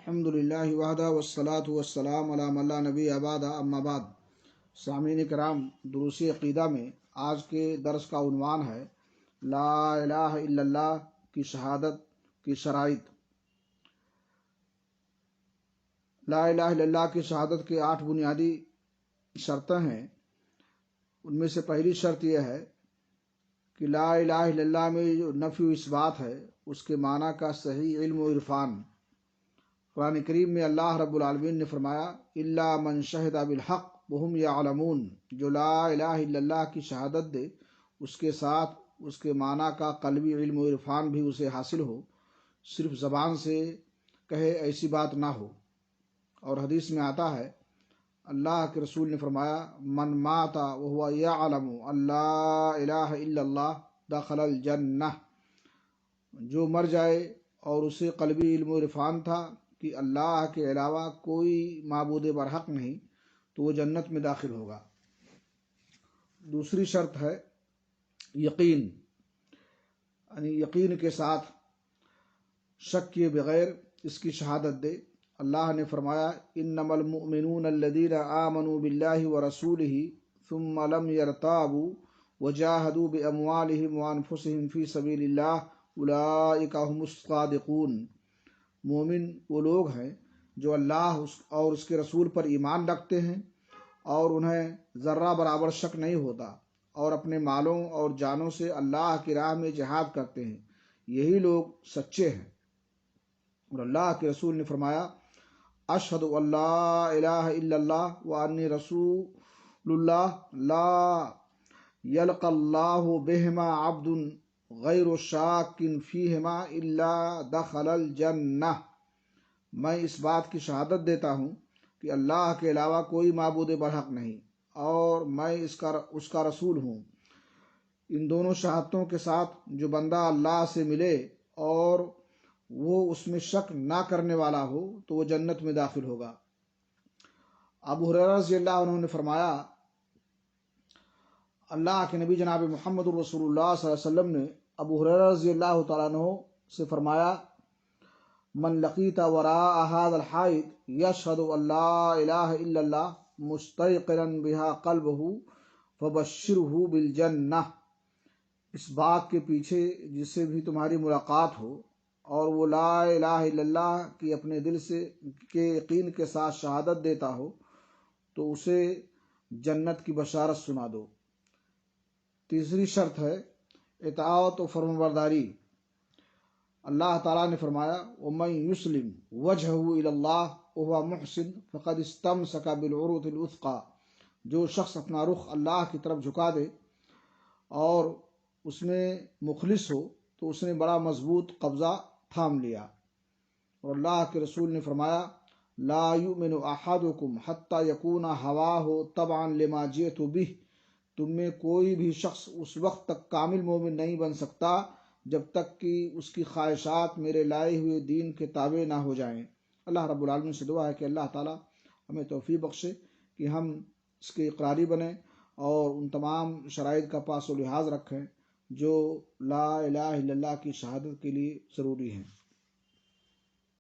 الحمد للہ وحدہ والصلاة والسلام علی من لا نبی بعد اما بعد۔ سامعین کرام، دروس عقیدہ میں آج کے درس کا عنوان ہے لا الہ الا اللہ کی شہادت کی شرائط۔ لا الہ الا اللہ کی شہادت کے 8 بنیادی شرطیں ہیں۔ ان میں سے پہلی شرط یہ ہے کہ لا الہ الا اللہ میں جو نفی و اثبات ہے اس کے معنی کا صحیح علم و عرفان۔ قرآن کریم میں اللہ رب العالمین نے فرمایا الا من شہد بالحق وہم یعلمون، جو لا الہ الا اللہ کی شہادت دے اس کے ساتھ اس کے معنی کا قلبی علم و عرفان بھی اسے حاصل ہو، صرف زبان سے کہے ایسی بات نہ ہو۔ اور حدیث میں آتا ہے اللہ کے رسول نے فرمایا من مات وهو یعلم ان لا الہ الا اللہ دخل الجنہ، جو مر جائے اور اسے قلبی علم و عرفان تھا کہ اللہ کے علاوہ کوئی معبود برحق نہیں، تو وہ جنت میں داخل ہوگا۔ دوسری شرط ہے یقین، یعنی یقین کے ساتھ شک کیے بغیر اس کی شہادت دے۔ اللہ نے فرمایا انما المؤمنون الذین آمنوا باللہ ورسولہ ثم لم يرتابوا وجاہدوا باموالہم وانفسہم فی سبیل اللہ اولئک هم الصادقون۔ مومن وہ لوگ ہیں جو اللہ اور اس کے رسول پر ایمان رکھتے ہیں اور انہیں ذرہ برابر شک نہیں ہوتا، اور اپنے مالوں اور جانوں سے اللہ کی راہ میں جہاد کرتے ہیں، یہی لوگ سچے ہیں۔ اور اللہ کے رسول نے فرمایا اشہد ان لا الہ الا اللہ وانی رسول اللہ لا یلقى اللہ بہما عبد غیر شاک فیہما الا دخل الجنہ۔ میں اس بات کی شہادت دیتا ہوں کہ اللہ کے علاوہ کوئی معبود برحق نہیں اور میں اس کا رسول ہوں۔ ان دونوں شہادتوں کے ساتھ جو بندہ اللہ سے ملے اور وہ اس میں شک نہ کرنے والا ہو تو وہ جنت میں داخل ہوگا۔ ابو ہریرہ رضی اللہ عنہ نے فرمایا اللہ کے نبی جناب محمد رسول اللہ صلی اللہ علیہ وسلم نے ابو ہریرہ رضی اللہ تعالیٰ عنہ سے فرمایا من لقیت وراء هذا الحائط یشہد ان لا الہ الا اللہ مستیقنا بها قلبہ فبشرہ بالجنہ۔ اس باغ کے پیچھے جس سے بھی تمہاری ملاقات ہو اور وہ لا الہ الا اللہ کی اپنے دل سے کے یقین کے ساتھ شہادت دیتا ہو تو اسے جنت کی بشارت سنا دو۔ تیسری شرط ہے اطاعت و فرمانبرداری۔ اللہ تعالیٰ نے فرمایا وَمَن يُسْلِمْ وَجْهَهُ إِلَى اللَّهِ وَهُوَ مُحْسِنٌ فَقَدِ اسْتَمْسَكَ بِالْعُرُوةِ الْوُثْقَىٰ۔ جو شخص اپنا رخ اللہ کی طرف جھکا دے اور اس میں مخلص ہو تو اس نے بڑا مضبوط قبضہ تھام لیا۔ اور اللہ کے رسول نے فرمایا لا يؤمن أحدكم حتى يكون هواه تبعا لما جئت به۔ تم میں کوئی بھی شخص اس وقت تک کامل مومن نہیں بن سکتا جب تک کہ اس کی خواہشات میرے لائے ہوئے دین کے تابع نہ ہو جائیں۔ اللہ رب العالمین سے دعا ہے کہ اللہ تعالی ہمیں توفیق بخشے کہ ہم اس کے اقراری بنیں اور ان تمام شرائط کا پاس و لحاظ رکھیں جو لا الہ الا اللہ کی شہادت کے لیے ضروری ہیں۔